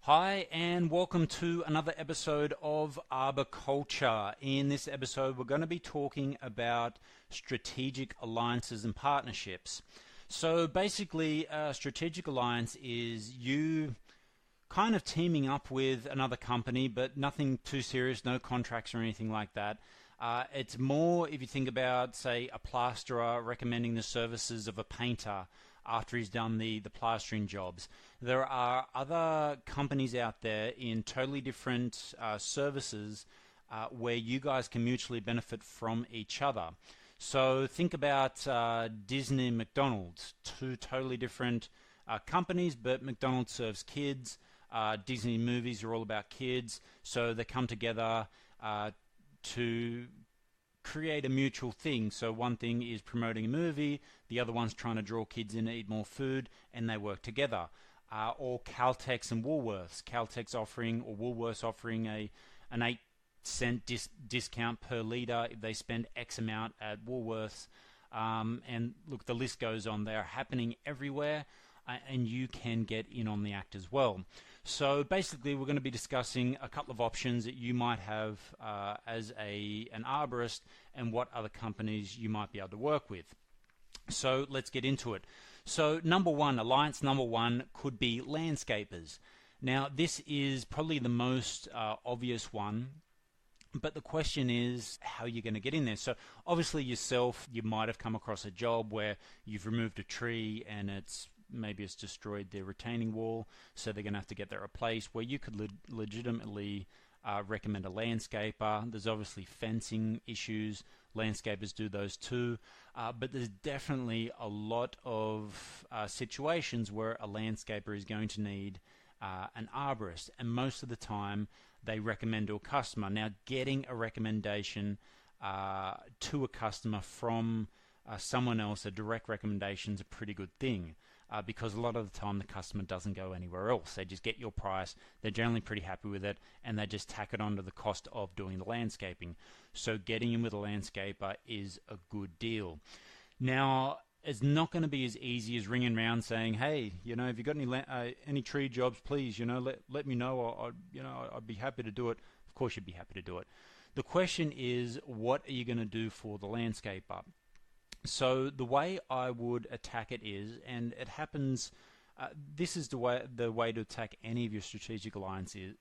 Hi, and welcome to another episode of Arboriculture. In this episode, we're going to be talking about strategic alliances and partnerships. So basically, a strategic alliance is you kind of teaming up with another company, but nothing too serious, no contracts or anything like that. It's more if you think about, say, a plasterer recommending the services of a painter after he's done the plastering jobs. There are other companies out there in totally different services where you guys can mutually benefit from each other. So think about Disney and McDonald's, two totally different companies, but McDonald's serves kids. Disney movies are all about kids, so they come together to create a mutual thing. So one thing is promoting a movie, the other one's trying to draw kids in to eat more food, and they work together. Or Caltex and Woolworths. Caltex offering, or Woolworths offering an 8-cent discount per litre if they spend X amount at Woolworths. And look, the list goes on. They're happening everywhere, and you can get in on the act as well. So basically, we're going to be discussing a couple of options that you might have as an arborist and what other companies you might be able to work with. So let's get into it. So alliance number one could be landscapers. Now, this is probably the most obvious one, but the question is how you're going to get in there. So obviously yourself, you might have come across a job where you've removed a tree and maybe it's destroyed their retaining wall, so they're going to have to get that replaced, where you could legitimately recommend a landscaper. There's obviously fencing issues. Landscapers do those too. But there's definitely a lot of situations where a landscaper is going to need an arborist, and most of the time they recommend to a customer. Now, getting a recommendation to a customer from someone else, a direct recommendation, is a pretty good thing. Because a lot of the time the customer doesn't go anywhere else. They just get your price, they're generally pretty happy with it, and they just tack it onto the cost of doing the landscaping. So getting in with a landscaper is a good deal. Now, it's not going to be as easy as ringing around saying, hey, if you've got any tree jobs, please, let me know. I'd be happy to do it. Of course you'd be happy to do it. The question is, what are you going to do for the landscaper? So the way I would attack it is, and it happens, this is the way to attack any of your strategic alliances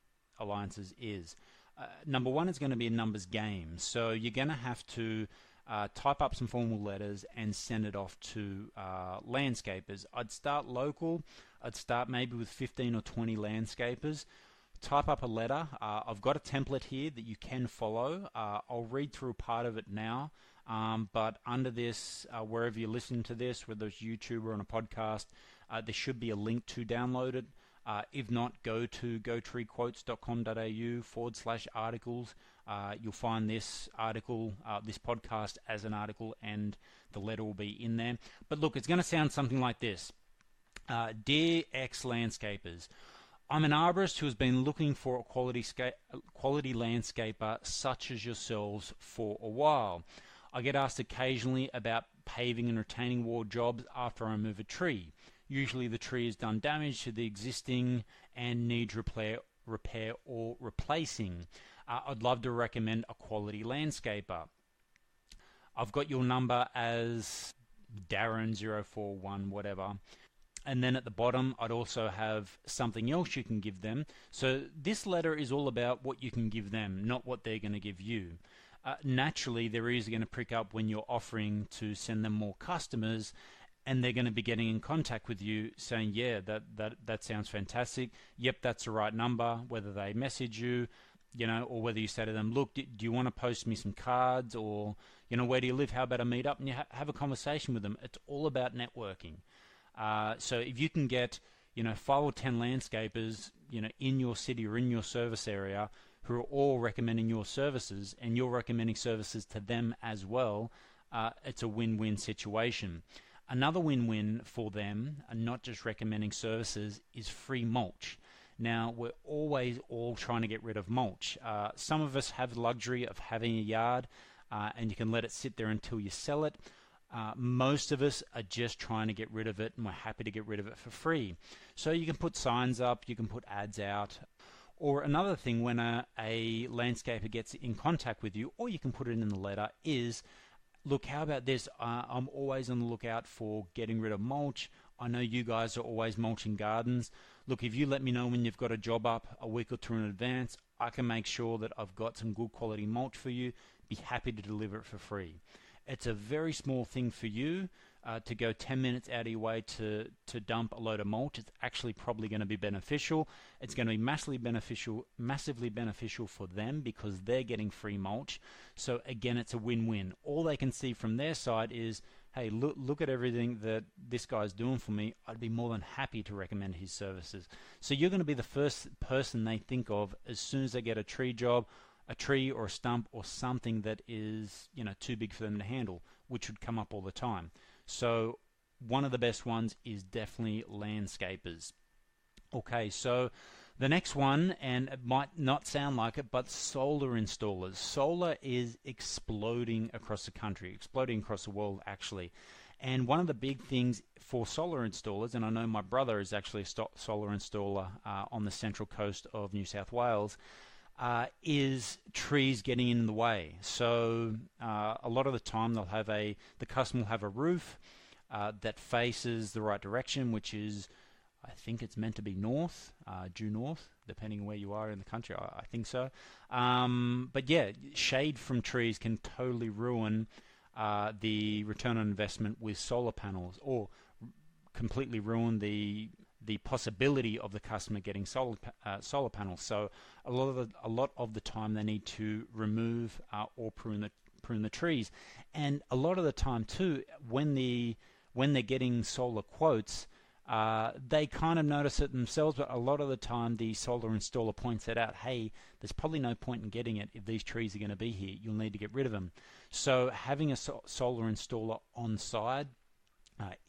is, number one, it's going to be a numbers game. So you're going to have to type up some formal letters and send it off to landscapers. I'd start local. I'd start maybe with 15 or 20 landscapers. Type up a letter. I've got a template here that you can follow. I'll read through part of it now. But under this, wherever you're listening to this, whether it's YouTube or on a podcast, there should be a link to download it. If not, go to gotreequotes.com.au/articles. You'll find this article, this podcast as an article, and the letter will be in there. But look, it's going to sound something like this. Dear ex-landscapers, I'm an arborist who has been looking for a quality landscaper such as yourselves for a while. I get asked occasionally about paving and retaining wall jobs after I remove a tree. Usually the tree has done damage to the existing and needs repair or replacing. I'd love to recommend a quality landscaper. I've got your number as Darren041 whatever. And then at the bottom, I'd also have something else you can give them. So this letter is all about what you can give them, not what they're going to give you. Naturally, they're easily going to pick up when you're offering to send them more customers, and they're going to be getting in contact with you saying, yeah, that sounds fantastic. Yep, that's the right number, whether they message you, or whether you say to them, look, do you want to post me some cards, or, where do you live? How about a meet up? And you have a conversation with them. It's all about networking. So if you can get, 5 or 10 landscapers, in your city or in your service area who are all recommending your services, and you're recommending services to them as well, it's a win-win situation. Another win-win for them, and not just recommending services, is free mulch. Now, we're always all trying to get rid of mulch. Some of us have the luxury of having a yard, and you can let it sit there until you sell it. Most of us are just trying to get rid of it, and we're happy to get rid of it for free. So you can put signs up, you can put ads out. Or another thing, when a landscaper gets in contact with you, or you can put it in the letter, is, look, how about this? I'm always on the lookout for getting rid of mulch. I know you guys are always mulching gardens. Look, if you let me know when you've got a job up a week or two in advance, I can make sure that I've got some good quality mulch for you. Be happy to deliver it for free. It's a very small thing for you to go 10 minutes out of your way to dump a load of mulch. It's actually probably going to be beneficial. It's going to be massively beneficial for them because they're getting free mulch. So again, it's a win-win. All they can see from their side is, hey, look at everything that this guy's doing for me. I'd be more than happy to recommend his services. So you're going to be the first person they think of as soon as they get a tree job, a tree or a stump or something that is, too big for them to handle, which would come up all the time. So one of the best ones is definitely landscapers. Okay, so the next one, and it might not sound like it, but solar installers. Solar is exploding across the country, exploding across the world actually. And one of the big things for solar installers, and I know my brother is actually a solar installer on the central coast of New South Wales, is trees getting in the way. So a lot of the time the customer will have a roof that faces the right direction, which is, I think it's meant to be north, due north, depending on where you are in the country. I think so. But yeah, shade from trees can totally ruin the return on investment with solar panels, or completely ruin the possibility of the customer getting solar panels. So a lot of the time they need to remove or prune the trees, and a lot of the time too, when they're getting solar quotes, they kind of notice it themselves, but a lot of the time the solar installer points it out. Hey, there's probably no point in getting it if these trees are going to be here. You'll need to get rid of them. So having a solar installer on side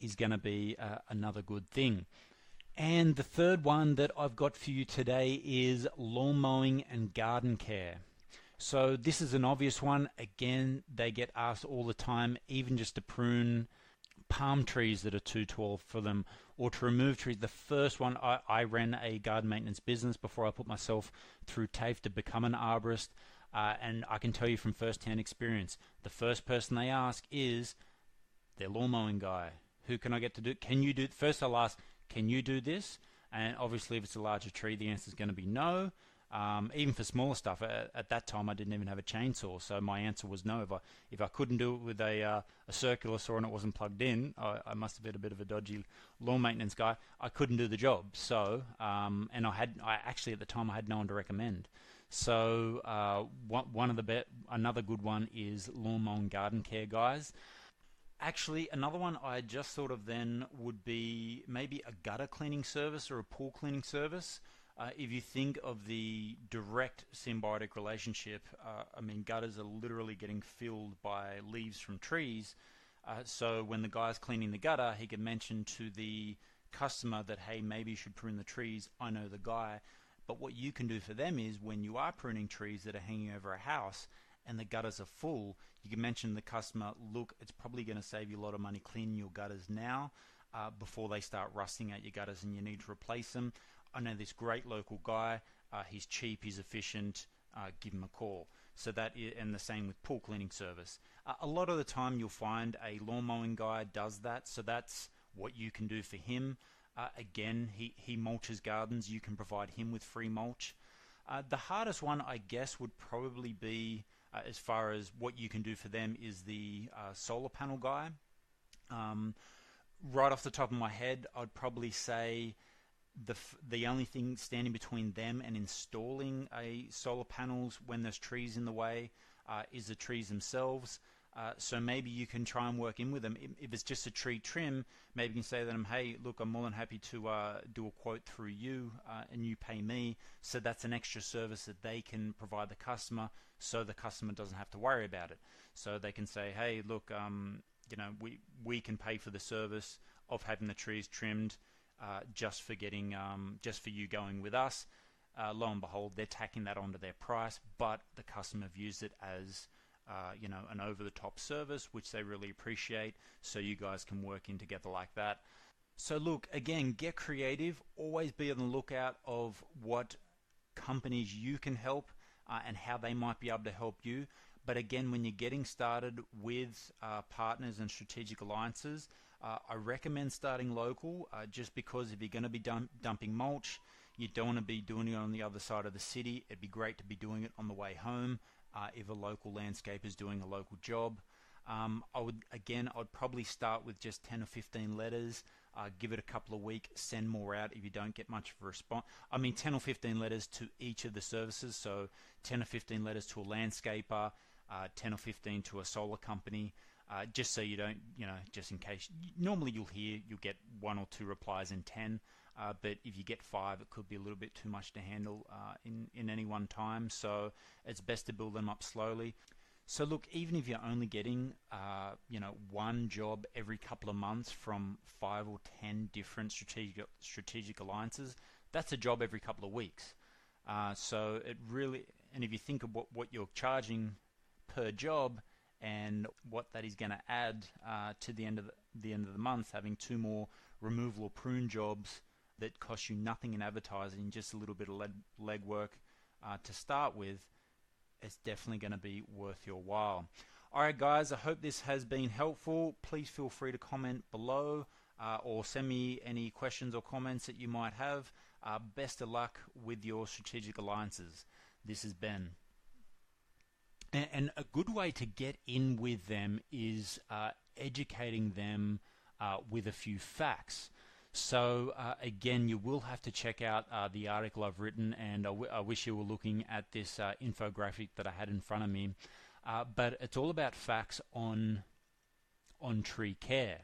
is going to be another good thing. And the third one that I've got for you today is lawn mowing and garden care. So this is an obvious one. Again, they get asked all the time, even just to prune palm trees that are too tall for them, or to remove trees. The first one, I ran a garden maintenance business before I put myself through TAFE to become an arborist, and I can tell you from first-hand experience, the first person they ask is their lawn mowing guy. Who can I get to do? Can you do? First I'll ask, can you do this? And obviously if it's a larger tree, the answer is going to be no. Even for smaller stuff, at that time I didn't even have a chainsaw, so my answer was no. If I couldn't do it with a circular saw and it wasn't plugged in, I must have been a bit of a dodgy lawn maintenance guy. I couldn't do the job. So and I actually at the time I had no one to recommend. So another good one is lawn mowing garden care guys. Actually, another one I just thought of then would be maybe a gutter cleaning service or a pool cleaning service. If you think of the direct symbiotic relationship, gutters are literally getting filled by leaves from trees. So when the guy's cleaning the gutter, he can mention to the customer that, hey, maybe you should prune the trees. I know the guy. But what you can do for them is when you are pruning trees that are hanging over a house and the gutters are full, you can mention to the customer, look, it's probably going to save you a lot of money cleaning your gutters now before they start rusting out your gutters and you need to replace them. I know this great local guy, he's cheap, he's efficient, give him a call. So and the same with pool cleaning service. A lot of the time you'll find a lawn mowing guy does that, so that's what you can do for him. Again, he mulches gardens, you can provide him with free mulch. The hardest one, I guess, would probably be, as far as what you can do for them, is the solar panel guy. Right off the top of my head, I'd probably say the only thing standing between them and installing solar panels when there's trees in the way is the trees themselves. So maybe you can try and work in with them. If it's just a tree trim, maybe you can say to them, hey, look, I'm more than happy to do a quote through you and you pay me. So that's an extra service that they can provide the customer, so the customer doesn't have to worry about it. So they can say, hey, look, we can pay for the service of having the trees trimmed just for you going with us. Lo and behold, they're tacking that onto their price, but the customer views it as an over-the-top service, which they really appreciate, so you guys can work in together like that. So look, again, get creative. Always be on the lookout of what companies you can help and how they might be able to help you. But again, when you're getting started with partners and strategic alliances, I recommend starting local, just because if you're going to be dumping mulch, you don't want to be doing it on the other side of the city. It'd be great to be doing it on the way home if a local landscaper is doing a local job. I'd probably start with just 10 or 15 letters. Give it a couple of weeks, send more out if you don't get much of a response. 10 or 15 letters to each of the services, so 10 or 15 letters to a landscaper, 10 or 15 to a solar company, just so you don't, just in case. Normally you'll get 1 or 2 replies in 10, but if you get 5, it could be a little bit too much to handle in any one time, so it's best to build them up slowly. So look, even if you're only getting, one job every couple of months from 5 or 10 different strategic alliances, that's a job every couple of weeks. So it really, and if you think of what you're charging per job and what that is going to add to the end of the month, having 2 more removal or prune jobs that cost you nothing in advertising, just a little bit of legwork to start with, it's definitely going to be worth your while. Alright guys, I hope this has been helpful. Please feel free to comment below or send me any questions or comments that you might have. Best of luck with your strategic alliances. This is Ben. And a good way to get in with them is educating them with a few facts. So again, you will have to check out the article I've written, and I wish you were looking at this infographic that I had in front of me. But it's all about facts on tree care.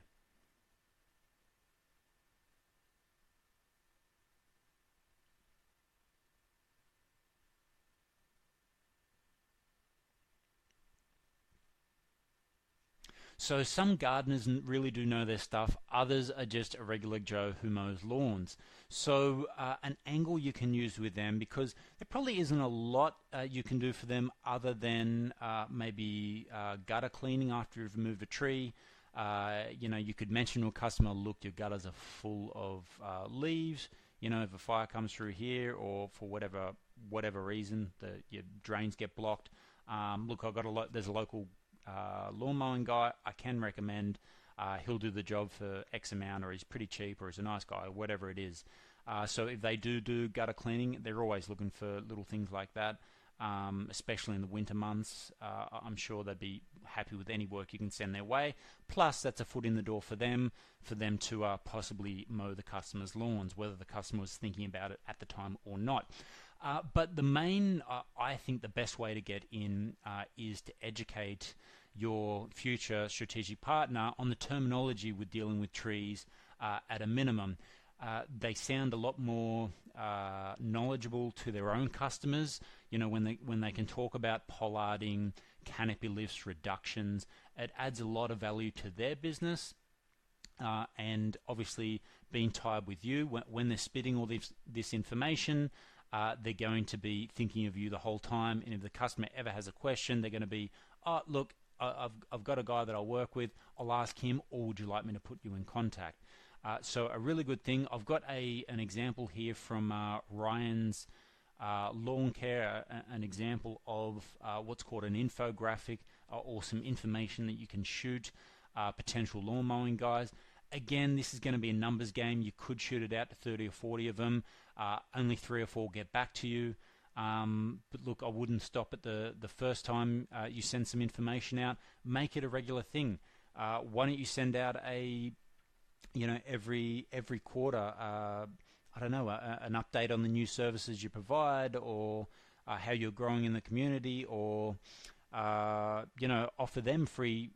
So some gardeners really do know their stuff. Others are just a regular Joe who mows lawns. So an angle you can use with them, because there probably isn't a lot you can do for them other than maybe gutter cleaning after you've removed a tree. You could mention to a customer, look, your gutters are full of leaves. If a fire comes through here, or for whatever reason, your drains get blocked. Look, there's a local lawn mowing guy I can recommend. He'll do the job for X amount, or he's pretty cheap, or he's a nice guy, or whatever it is. So if they do gutter cleaning, they're always looking for little things like that, especially in the winter months. I'm sure they'd be happy with any work you can send their way. Plus, that's a foot in the door for them to possibly mow the customer's lawns, whether the customer was thinking about it at the time or not. But the main, I think the best way to get in is to educate your future strategic partner on the terminology with dealing with trees at a minimum. They sound a lot more knowledgeable to their own customers. When they can talk about pollarding, canopy lifts, reductions, it adds a lot of value to their business. And obviously, being tied with you, when they're spitting all this information, they're going to be thinking of you the whole time. And if the customer ever has a question, they're going to be, oh, look, I've got a guy that I'll work with. I'll ask him, or would you like me to put you in contact? So a really good thing. I've got an example here from Ryan's Lawn Care, an example of what's called an infographic, or some information that you can shoot potential lawn mowing guys. Again, this is going to be a numbers game. You could shoot it out to 30 or 40 of them. Only 3 or 4 get back to you. But look, I wouldn't stop at the first time you send some information out. Make it a regular thing. Why don't you send out every quarter, I don't know, an update on the new services you provide, or how you're growing in the community, or offer them free